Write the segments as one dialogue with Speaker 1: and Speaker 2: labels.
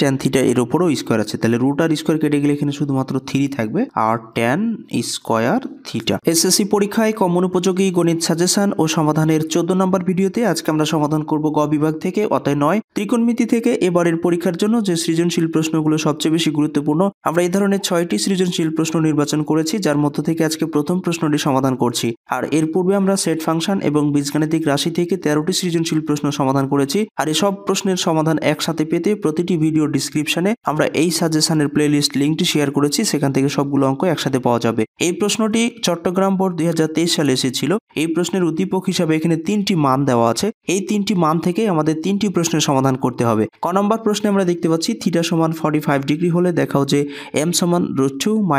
Speaker 1: Tan theta এর উপরও square আছে, তাহলে রুট আর স্কোয়ার কেটে গেলে এখানে শুধুমাত্র 3 থাকবে আর ট্যান স্কোয়ার থিটা। এসএসসি পরীক্ষায় কমন উপযোগী গণিত সাজেশন ও সমাধানের 14 নম্বর ভিডিওতে আজকে আমরা সমাধান করব গ বিভাগ থেকে অধ্যায় 9 ত্রিকোণমিতি থেকে এবারের পরীক্ষার জন্য যে সৃজনশীল প্রশ্নগুলো সবচেয়ে বেশি গুরুত্বপূর্ণ। আমরা এই ধরনের 6টি সৃজনশীল প্রশ্ন নির্বাচন করেছি, যার মধ্য থেকে আজকে প্রথম প্রশ্নটি সমাধান করছি। আর এর পূর্বে আমরা সেট ফাংশন এবং বীজগাণিতিক রাশি থেকে 13টি সৃজনশীল প্রশ্ন সমাধান করেছি। আর এসব প্রশ্নের সমাধান একসাথে পেতে প্রতিটি ভিডিও ডিসক্রিপশনে আমরা এই সাজেশনের প্লেলিস্ট লিঙ্কটি শেয়ার করেছি, সেখান থেকে সবগুলো অঙ্ক একসাথে পাওয়া যাবে। এই প্রশ্নটি চট্টগ্রাম বোর্ড 2023 সালে এসেছিল। এই প্রশ্নের উদ্দীপক হিসাবে এখানে 3টি মান দেওয়া আছে। এই 3টি মান থেকে আমাদের 3টি প্রশ্নের সমাধান করতে হবে। ক নম্বর প্রশ্নে আমরা দেখতে পাচ্ছি থিটা সমান 45 ডিগ্রি হলে দেখাও যে m সমান √2 -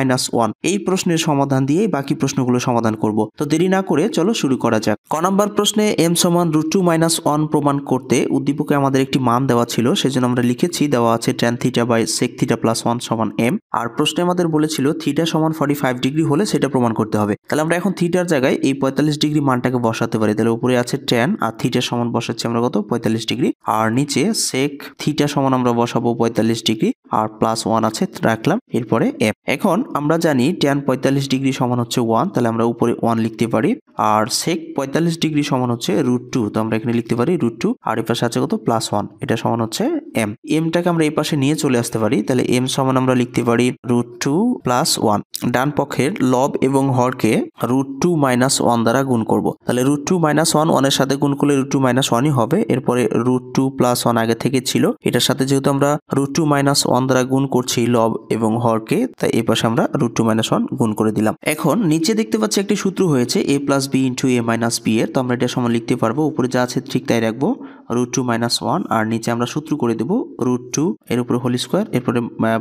Speaker 1: 1। এই প্রশ্নের সমাধান দিয়ে বাকি প্রশ্নগুলো সমাধান করব। তো দেরি না করে চলো শুরু করা যাক। ক নম্বর প্রশ্নে m সমান √2 - 1 প্রমাণ করতে উদ্দীপকে আমাদের একটি মান দেওয়া ছিল, সেজন্য আমরা লিখেছি দেওয়া আছে tan theta by sec theta plus 1 সমান m। আর প্রশ্নে আমাদের বলেছিল থিটা সমান 45 ডিগ্রি হলে সেটা প্রমাণ করতে হবে। তাহলে আমরা এখন থিটার জায়গায় এই 45 ডিগ্রি মানটাকে বসাতে পারি। তাহলে উপরে আছে tan আর থিটা সমান বসাচ্ছি আমরা কত 45 ডিগ্রি, আর নিচে sec থিটা সমান আমরা বসাবো 45 ডিগ্রি আর প্লাস 1 আছে রাখলাম, এরপরে m। এখন আমরা জানি tan 45 ডিগ্রি সমান হচ্ছে 1, তাহলে আমরা উপরে 1 লিখতে পারি। আর sec 45 ডিগ্রি সমান হচ্ছে √2, তো আমরা এখানে লিখতে পারি √2 আর এই পাশে আছে কত প্লাস 1, এটা সমান হচ্ছে m। mটাকে আমরা এই পাশে নিয়ে চলে আসতে পারি, তাহলে m সমান আমরা লিখতে পারি √2 প্লাস 1। ডান পক্ষের লব এবং হরকে √2 - 1 দ্বারা গুণ করব। তাহলে √2 - 1 1 এর সাথে গুণ করলে √2 - 1ই হবে। এরপরে √2 প্লাস 1 আগে থেকে ছিল, এটার সাথে যেহেতু আমরা √2 - 1 দ্বারা গুণ করছি লব এবং হরকে, তাই এই পাশে আমরা √2 - 1 গুণ করে দিলাম। এখন নিচে দেখতে পাচ্ছি একটি সূত্র হয়েছে a + b * a - b এর, তো আমরা এটা সমান লিখতে পারবো। উপরে যা আছে ঠিক তাই রাখবো, √2 - 1 আর নিচে আমরা সূত্র করে দেবো √2 এর উপরে হোল স্কোয়ার, এরপরে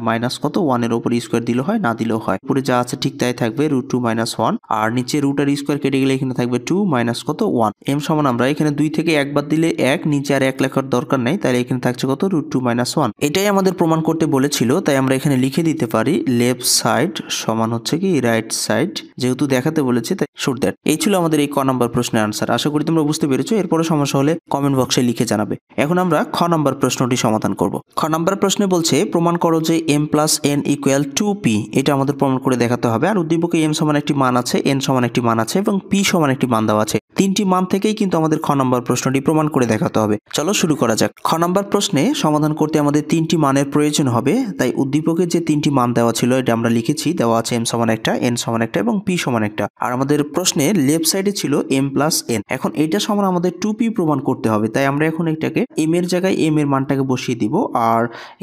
Speaker 1: মাইনাস কত 1 এর উপরে স্কোয়ার দিলেও হয়, না দিলেও হয়। উপরে যা আছে ঠিক তাই থাকবে √2 - 1 আর নিচে রুট আর স্কোয়ার কেটে গেলে এখানে থাকবে 2 মাইনাস কত 1। m সমান আমরা এখানে 2 থেকে 1 বাদ দিলে 1, নিচে আর 1 লেখার দরকার নাই, তাই এখানে থাকছে কত √2 - 1। এটাই আমাদের প্রমাণ করতে বলেছিল, তাই আমরা এখানে লিখে দিতে পারি লেফট সাইড সমান হচ্ছে কি রাইট সাইড, যেহেতু দেখাতে বলেছে তাই শুট দ্যাট। এই ছিল আমাদের এই ক নম্বর প্রশ্নের আনসার। আশা করি তোমরা বুঝতে পেরেছো। এরপরে সমস্যা হলে কমেন্ট বক্সে লিখে জানাবে। এখন আমরা খ নম্বর প্রশ্নটি সমাধান করব। খ নম্বর প্রশ্নে বলছে প্রমাণ করো যে m + n = 2p। এটা আমাদের প্রমাণ করে দেখাতে হবে। আর উদ্দীপকে m সমান একটি মান আছে, n সমান একটি মান আছে এবং p সমান একটি মান দেওয়া আছে। 3টি মান থেকেই কিন্তু আমাদের খ নম্বর প্রশ্নটি প্রমাণ করে দেখাতে হবে। চলো শুরু করা যাক। খ নম্বর প্রশ্নে সমাধান করতে আমাদের 3টি মানের প্রয়োজন হবে, তাই উদ্দীপকে যে 3টি মান দেওয়া ছিল এটা আমরা লিখেছি। দেওয়া আছে m সমান একটা, n সমান একটা এবং p সমান একটা। আর আমাদের প্রশ্নে লেফট সাইডে ছিল m + n। এখন এটা সমান আমাদের 2p প্রমাণ করতে হবে, তাই আমরা এখন এটাকে m এর জায়গায় m এর মানটাকে বসিয়ে দিব আর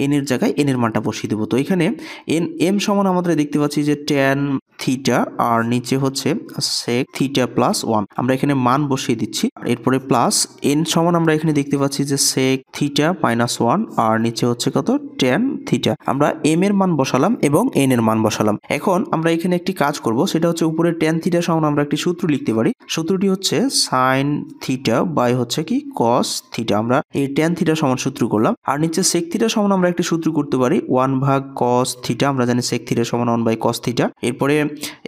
Speaker 1: n এর জায়গায় n এর মানটা বসিয়ে দিব। তো এখানে m সমান আমাদের দেখতে পাচ্ছি যে tan থিটা আর নিচে হচ্ছে sec থিটা প্লাস 1, আমরা এখানে মান বসিয়ে দিচ্ছি। এরপরে প্লাস n সমান আমরা এখানে দেখতে পাচ্ছি যে sec থিটা -1 আর নিচে হচ্ছে কত tan থিটা। আমরা m এর মান বসালাম এবং n এর মান বসালাম। এখন আমরা এখানে একটি কাজ করব, সেটা হচ্ছে উপরে tan থিটা সমান আমরা একটি সূত্র লিখতে পারি। সূত্রটি হচ্ছে sin থিটা বাই হচ্ছে কি cos থিটা। আমরা এই tan থিটা সমান সূত্র করলাম। আর নিচে sec থিটা সমান আমরা একটি সূত্র করতে পারি 1/cos থিটা। আমরা জানি sec থিটা সমান 1/cos থিটা। এরপরে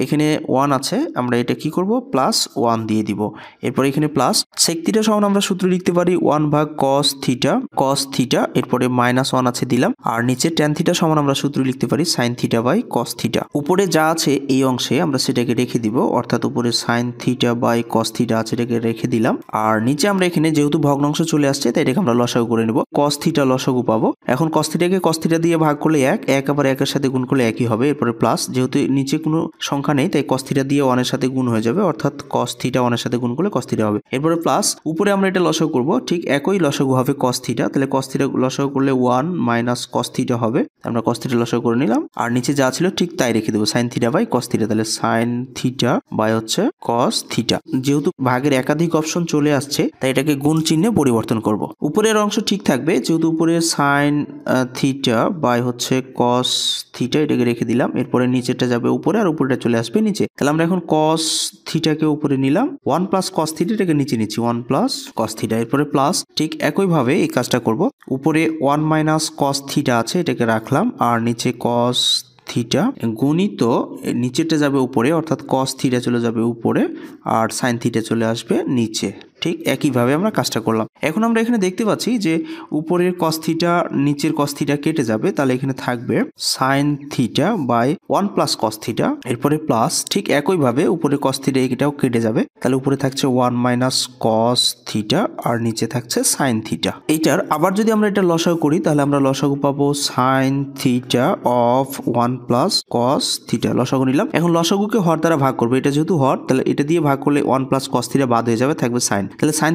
Speaker 1: এখানে 1 আছে, আমরা এটা কি করব প্লাস 1 দিয়ে দিব। এরপরে এখানে প্লাস sec থিটা সমান আমরা সূত্র লিখতে পারি 1/cos থিটা cos থিটা। এরপরে -1 আছে দিলাম। আর নিচে tan থিটা সমান আমরা সূত্র লিখতে পারি sin theta by cos theta. উপরে যা আছে এই অংশে আমরা সেটাকে রেখে দিব, অর্থাৎ উপরে sin theta by cos theta আছে এটাকে রেখে দিলাম। আর নিচে আমরা এখানে যেহেতু ভগ্নাংশ চলে আসছে তাই এটাকে আমরা লসাগু করে নেব। cos থিটা লসাগু পাবো। এখন cos থিটাকে cos থিটা দিয়ে ভাগ করলে 1 আবার 1 এর সাথে গুণ করলে একই হবে। এরপরে প্লাস যেহেতু নিচে কোনো সংখ্যা নেই তাই cos থিটা দিয়ে 1 এর সাথে গুণ হয়ে যাবে, অর্থাৎ cos থিটা 1 এর সাথে গুণ করলে cos থিটা হবে। এরপরে প্লাস উপরে আমরা এটা লসাগু করব, ঠিক একই লসাগু হবে cos থিটা। তাহলে cos থিটা লসাগু করলে 1 - cos থিটা হবে। আমরা cos থিটা লসাগু করে নিলাম। আর নিচে যা ছিল ঠিক তাই রেখে দেবো sin theta by cos theta. তাহলে sin থিটা বাই হচ্ছে cos থিটা। যেহেতু ভাগের একাধিক অপশন চলে আসছে তাই এটাকে গুণ চিহ্নে পরিবর্তন করব। উপরের অংশ ঠিক থাকবে, যেহেতু উপরে sin থিটা বাই হচ্ছে cos থিটা এটাকে রেখে দিলাম। এরপরে নিচেটা যাবে উপরে আর উপরেটা চলে আসবে নিচে। তাহলে আমরা এখন cos থিটাকে উপরে নিলাম, 1 + cos থিটা এটাকে নিচে নিচ্ছি 1 + cos থিটা। এরপরে প্লাস ঠিক একইভাবে এই কাজটা করব। উপরে 1 - cos থিটা আছে এটাকে রাখলাম আর নিচে cos থিটা গুণিত নিচেটা যাবে উপরে, অর্থাৎ cos থিটা চলে যাবে উপরে আর sin থিটা চলে আসবে নিচে। ঠিক একইভাবে আমরা কাজটা করলাম। এখন আমরা এখানে দেখতে পাচ্ছি যে উপরের cos থিটা নিচের cos থিটা কেটে যাবে, তাহলে এখানে থাকবে sin theta by 1 plus cos theta, এরপরে প্লাস ঠিক একইভাবে উপরে cos থিটা এটাও কেটে যাবে, তাহলে উপরে থাকছে 1 মাইনাস cos থিটা আর নিচে থাকছে sin থিটা। এইটার আবার যদি আমরা এটা লসাগু করি তাহলে আমরা লসাগু পাবো sin theta of 1 plus cos theta. লসাগু নিলাম, এখন লসাগুকে হর দ্বারা ভাগ করবো, এটা যেহেতু হর তাহলে এটা দিয়ে ভাগ করলে 1 প্লাস cos থিটা বাদ হয়ে যাবে, থাকবে sin। তাহলে sin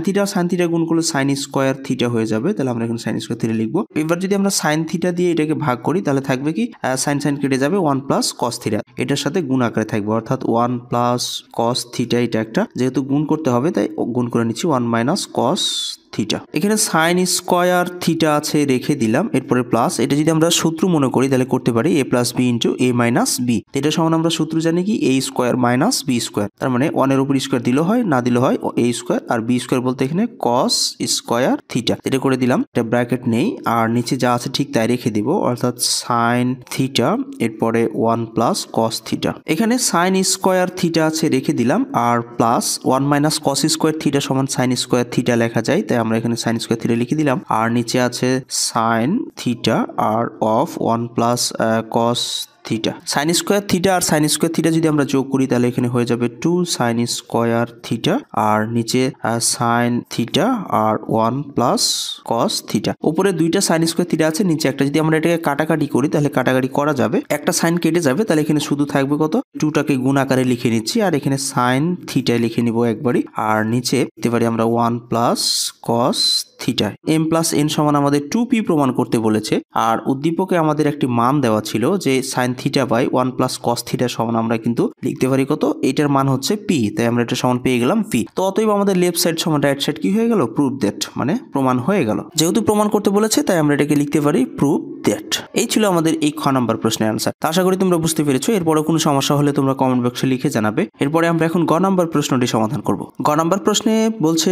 Speaker 1: থিটা গুণ করলে sin স্কয়ার থিটা হয়ে যাবে, তাহলে আমরা এখন sin স্কয়ার থিটা লিখবো। এবার যদি আমরা sin থিটা দিয়ে এটাকে ভাগ করি তাহলে থাকবে কি sin কেটে যাবে 1 প্লাস cos থিটা, এটার সাথে গুণ আকারে থাকবে, অর্থাৎ 1 প্লাস cos থিটা, এটা একটা যেহেতু গুণ করতে হবে তাই গুণ করে নিচ্ছি 1 মাইনাস cos থিটা। এখানে sin স্কয়ার থিটা আছে রেখে দিলাম, এরপরে প্লাস, এটা যদি আমরা সূত্র মনে করি তাহলে করতে পারি a plus B into A minus B. এটা সমান আমরা সূত্র জানি কি a square minus B square, তার মানে 1 এর উপর স্কয়ার দিলে হয়, না দিলে হয় a স্কয়ার, আর বি স্কয়ার বলতে এখানে cos স্কয়ার থিটা, এটা করে দিলাম, এটা ব্র্যাকেট নেই আর নিচে যা আছে ঠিক তাই রেখে দিব, অর্থাৎ sin থিটা এরপরে 1 প্লাস cos থিটা। এখানে sin স্কয়ার থিটা আছে রেখে দিলাম আর plus 1 minus cos square theta সমান sin স্কয়ার থিটা লেখা যায়, তাই আমরা এখানে sin স্কয়ার থিটা লিখে দিলাম, আর নিচে আছে sin থিটা আর of 1 plus cos theta. sin square theta আর sin স্কয়ার থিটা যদি আমরা যোগ করি তাহলে এখানে হয়ে যাবে 2 sin স্কয়ার থিটা আর নিচে sin থিটা আর 1 প্লাস cos থিটা। উপরে দুইটা sin স্কয়ার থিটা আছে, নিচে একটা, যদি আমরা এটাকে কাটাকাটি করি তাহলে কাটাকাটি করা যাবে, একটা sin কেটে যাবে, তাহলে এখানে শুধু থাকবে কত 2টাকে গুণ আকারে লিখে নিচ্ছি আর এখানে sin থিটা লিখে নিব একবারই, আর নিচে লিখতে পারি আমরা 1 plus cos theta. m plus n সমান আমাদের 2p প্রমাণ করতে বলেছে, আর উদ্দীপকে আমাদের একটি মান দেওয়া ছিল যে sin theta by 1 plus cos theta সমান আমরা কিন্তু লিখতে পারি কত, এটার মান হচ্ছে p, তাই আমরা এটা সমান পেয়ে গেলাম p। তো অতএব আমাদের লেফট সাইড সমান রাইট সাইড কি হয়ে গেল, প্রুভ দ্যাট, মানে প্রমাণ হয়ে গেল। যেহেতু প্রমাণ করতে বলেছে তাই আমরা এটাকে লিখতে পারি প্রুভ দ্যাট। এই ছিল আমাদের এই খ নাম্বার প্রশ্নের আনসার। আশা করি তোমরা বুঝতে পেরেছো। এরপরে কোনো সমস্যা হলে তোমরা কমেন্ট বক্সে লিখে জানাবে। এরপরে আমরা এখন গ নাম্বার প্রশ্নটি সমাধান করব। গ নাম্বার প্রশ্নে বলছে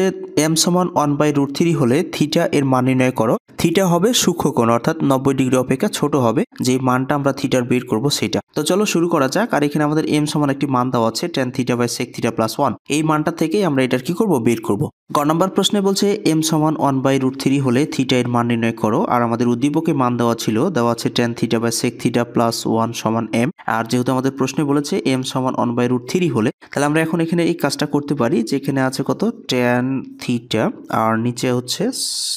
Speaker 1: m সমান 1/√3 হলে থিটা এর মান নির্ণয় করো। থিটা হবে সূক্ষ্মকোণ, অর্থাৎ 90 ডিগ্রি অপেক্ষা ছোট হবে, যে মানটা আমরা থিটার বের করব সেটা। তো চলো শুরু করা যাক। আর এখানে আমাদের m সমান একটি মান দেওয়া আছে tan theta by sec theta plus 1, এই মানটা থেকেই আমরা এটার কি করব, বের করব। গ নাম্বার প্রশ্নে বলছে m সমান 1/√3 হলে থিটা এর মান নির্ণয় করো, আর আমাদের উদ্দীপকে মান দেওয়া আছে tan theta by sec theta plus 1 সমান m। আর যেহেতু আমাদের প্রশ্নে বলেছে m সমান 1/√3 হলে, তাহলে আমরা এখন এখানে এই কাজটা করতে পারি, যেখানে আছে কত tan থিটা আর নিচে হচ্ছে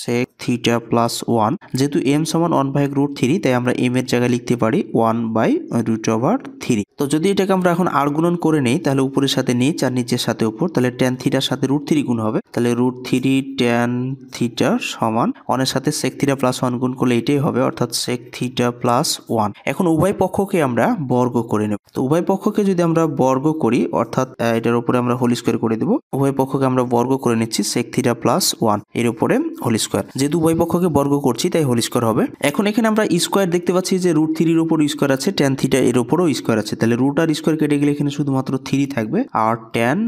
Speaker 1: sec থিটা প্লাস 1, যেহেতু m সমান 1/√3 তাই আমরা m এর জায়গায় লিখতে পারি 1/√3। তো যদি এটাকে আমরা এখন আর গুণন করে নেই তাহলে উপরের সাথে নিচ আর নিচের সাথে উপর, তাহলে tan থিটার সাথে √3 গুণ হবে, তাহলে √3 tan থিটা সমান 1 এর সাথে sec থিটা প্লাস 1 গুণ করলে এটাই হবে, অর্থাৎ sec থিটা প্লাস 1। এখন উভয় পক্ষকে আমরা বর্গ করে নেব। তো উভয় পক্ষকে যদি আমরা বর্গ করি, অর্থাৎ এটার উপরে আমরা হোল স্কয়ার করে দেব, উভয় পক্ষকে আমরা বর্গ করে নিচ্ছি sec থিটা প্লাস 1 এর উপরে হোল স্কয়ার, যেহেতু উভয় পক্ষকে বর্গ করছি তাই হোল স্কয়ার হবে। এখন এখানে আমরা স্কয়ার দেখতে পাচ্ছি যে √3 এর উপর স্কয়ার আছে, tan থিটা এর উপরও স্কয়ার আছে, তাহলে রুট আর স্কয়ার কেটে গেলে এখানে শুধুমাত্র 3 থাকবে আর tan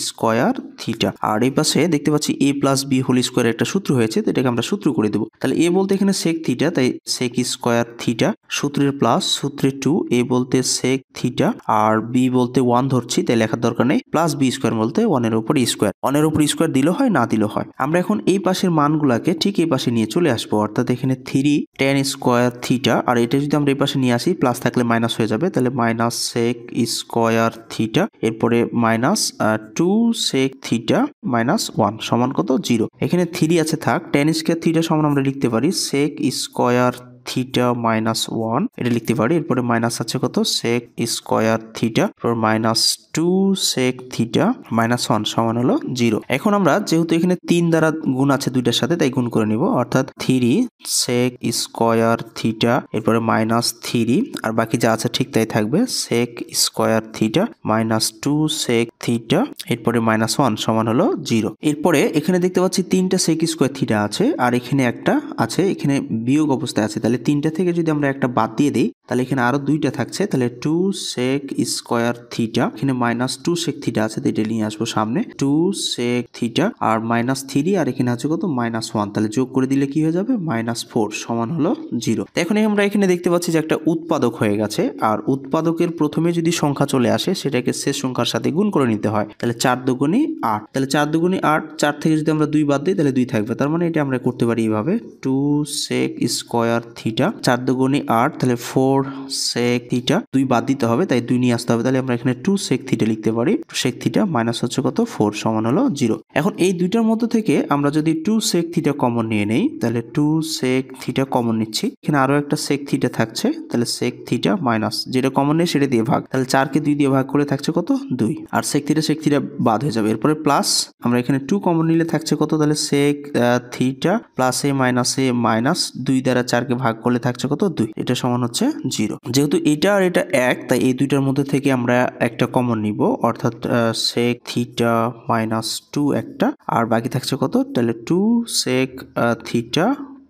Speaker 1: স্কয়ার থিটা। আর এই পাশে দেখতে পাচ্ছি a plus B whole square একটা সূত্র হয়েছে, তো এটাকে আমরা সূত্র করে দেব। তাহলে a বলতে এখানে sec থিটা, তাই sec স্কয়ার থিটা, সূত্রের প্লাস সূত্রের 2, a বলতে sec থিটা আর b বলতে 1 ধরছি তাই লেখার দরকার নেই, প্লাস b স্কয়ার বলতে 1 এর উপর স্কয়ার, 1 এর উপর স্কয়ার দিলে হয়, না দিলে হয়। আমরা এখন এই পাশের মানগুলাকে ঠিক এই পাশে নিয়ে চলে আসবো, অর্থাৎ এখানে 3 tan স্কয়ার থিটা, আর এটা যদি আমরা এই পাশে নিয়ে আসি প্লাস থাকলে মাইনাস হয়ে যাবে, তাহলে মাইনাস sec স্কয়ার থিটা, এরপরে মাইনাস 2 sec থিটা মাইনাস 1 সমান কত 0। এখানে 3 আছে থাক, tan স্কয়ার থিটা সমান আমরা লিখতে পারি sec স্কয়ার থিটা মাইনাস 1, এটা লিখতে পারি। এরপরে মাইনাস আছে কত sec স্কয়ার থিটা, এরপর মাইনাস 2 sec থিটা মাইনাস 1 সমান হলো 0। এখন আমরা যেহেতু এখানে 3 দ্বারা গুণ আছে দুইটার সাথে তাই গুণ করে নিব, অর্থাৎ 3 sec স্কয়ার থিটা, এরপরে মাইনাস 3 আর বাকি যা আছে ঠিক তাই থাকবে sec square theta minus 2 sec theta, এরপরে মাইনাস 1 সমান হলো 0। এরপরে এখানে দেখতে পাচ্ছি 3টা sec স্কয়ার থিটা আছে আর এখানে একটা আছে, এখানে বিয়োগ অবস্থায় আছে, তাহলে তাহলে 3টা থেকে যদি আমরা একটা বাদ দিয়ে দিই তাহলে এখানে আরো 2টা থাকছে, তাহলে 2 sec স্কয়ার থিটা, এখানে -2 sec থিটা আছে, এটা নিয়ে আসবো সামনে, 2 sec থিটা আর -3 আর এখানে আছে কত -1, তাহলে যোগ করে দিলে কি হয়ে যাবে -4 সমান হলো 0। এখন আমরা এখানে দেখতে পাচ্ছি যে একটা উৎপাদক হয়ে গেছে, আর উৎপাদকের প্রথমে যদি সংখ্যা চলে আসে সেটাকে শেষ সংখ্যার সাথে গুণ করে নিতে হয়, তাহলে 4 দুগুণে 8, তাহলে 4 দুগুণে 8, 4 থেকে যদি আমরা 2 বাদ দিই তাহলে 2 থাকবে, তার মানে এটা আমরা করতে পারি এইভাবে 2 sec স্কয়ার থিটা, 4 দুগুণে 8, তাহলে 4 sec থিটা, 2 বাদ দিতে হবে তাই 2 নিয়ে আসতে হবে, তাহলে আমরা এখানে 2 sec থিটা লিখতে পারি, 2 sec থিটা মাইনাস হচ্ছে কত 4 সমান হলো 0। এখন এই দুইটার মধ্যে থেকে আমরা যদি 2 sec থিটা কমন নিয়ে নেই তাহলে 2 sec থিটা কমন নিচ্ছি, এখানে আরো একটা sec থিটা থাকছে, তাহলে sec থিটা মাইনাস যেটা কমন নেই সেটা দিয়ে ভাগ, তাহলে 4 কে 2 দিয়ে ভাগ করে থাকছে কত 2, আর sec থিটা বাদ হয়ে যাবে, এরপরে প্লাস আমরা এখানে 2 কমন নিলে থাকছে কত, তাহলে sec থিটা প্লাস এ মাইনাস 2 দ্বারা 4 কে ভাগ করলে থাকছে কত 2, এটা সমান হচ্ছে 0। যেহেতু এটা আর এটা এক, তাই এই দুইটার মধ্যে থেকে আমরা একটা কমন নিব, অর্থাৎ sec থিটা -2 একটা, আর বাকি থাকছে কত, তাহলে 2 sec থিটা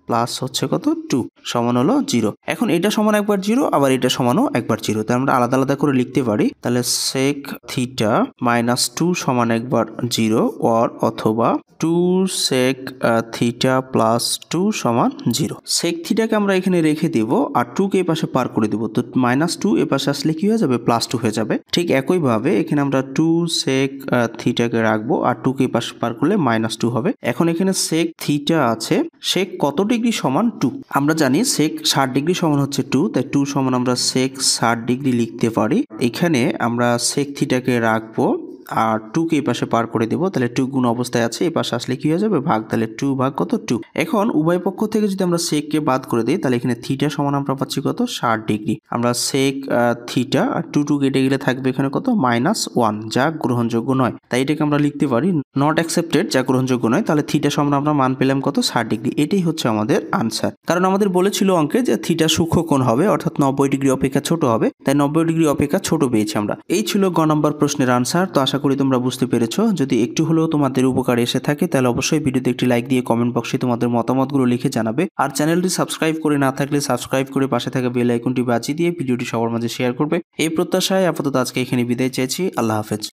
Speaker 1: প্লাস হচ্ছে কত 2 সমান হলো 0। এখন এটা সমান একবার 0, আবার এটা সমানও একবার 0, তাই আমরা আলাদা আলাদা করে লিখতে পারি, তাহলে sec থিটা -2 সমান একবার 0 অথবা 2 sec থিটা প্লাস 2 সমান 0। sec থিটাকে আমরা এখানে রেখে দেব আর 2 কে এই পাশে পার করে দেব, তো -2 এ পাশে আসলে কি হয়ে যাবে +2 হয়ে যাবে। ঠিক একইভাবে এখানে আমরা 2 sec থিটাকে রাখবো আর 2 কে এই পাশে পার করলে -2 হবে। এখন এখানে sec থিটা আছে, sec কত ডিগ্রি সমান 2, আমরা জানি sec 60 ডিগ্রি সমান হচ্ছে 2, তাই 2 সমান আমরা sec 60 ডিগ্রি লিখতে পারি। এখানে আমরা sec থিটাকে রাখবো আর 2 কে এই পাশে পার করে দেব, তাহলে 2 গুণ অবস্থায় আছে, এই পাশে আসলে কি হয়ে যাবে ভাগ, তাহলে 2 ভাগ কত 2। এখন উভয় পক্ষ থেকে যদি আমরা sec কে বাদ করে দিই তাহলে এখানে থিটা সমান আমরা পাচ্ছি কত 60 ডিগ্রি, আমরা sec থিটা আর 2 কেটে গেলে থাকবে এখানে কত -1, যা গ্রহণযোগ্য নয়, তাই এটাকে আমরা লিখতে পারি নট অ্যাকসেপ্টেড, যা গ্রহণযোগ্য নয়। তাহলে থিটা সমান আমরা মান পেলাম কত 60 ডিগ্রি, এটাই হচ্ছে আমাদের আনসার। কারণ আমাদের বলেছিল অঙ্কে যে থিটা সূক্ষ্ম কোণ হবে, অর্থাৎ 90 ডিগ্রি অপেক্ষা ছোট হবে, তাই 90 ডিগ্রি অপেক্ষা ছোট পেয়েছি আমরা। এই ছিল গ নম্বর প্রশ্নের আনসার। তো আশা করি তোমরা বুঝতে পেরেছো। যদি একটু হলেও তোমাদের উপকারে এসে থাকে তাহলে অবশ্যই ভিডিওতে একটি লাইক দিয়ে কমেন্ট বক্সে তোমাদের মতামতগুলো লিখে জানাবে, আর চ্যানেলটি সাবস্ক্রাইব করে না থাকলে সাবস্ক্রাইব করে পাশে থাকা বেল আইকনটি বাজিয়ে দিয়ে ভিডিওটি সবার মাঝে শেয়ার করবে। এই প্রত্যাশায় আপাতত আজকে এখানে বিদায় চাইছি। আল্লাহ হাফেজ।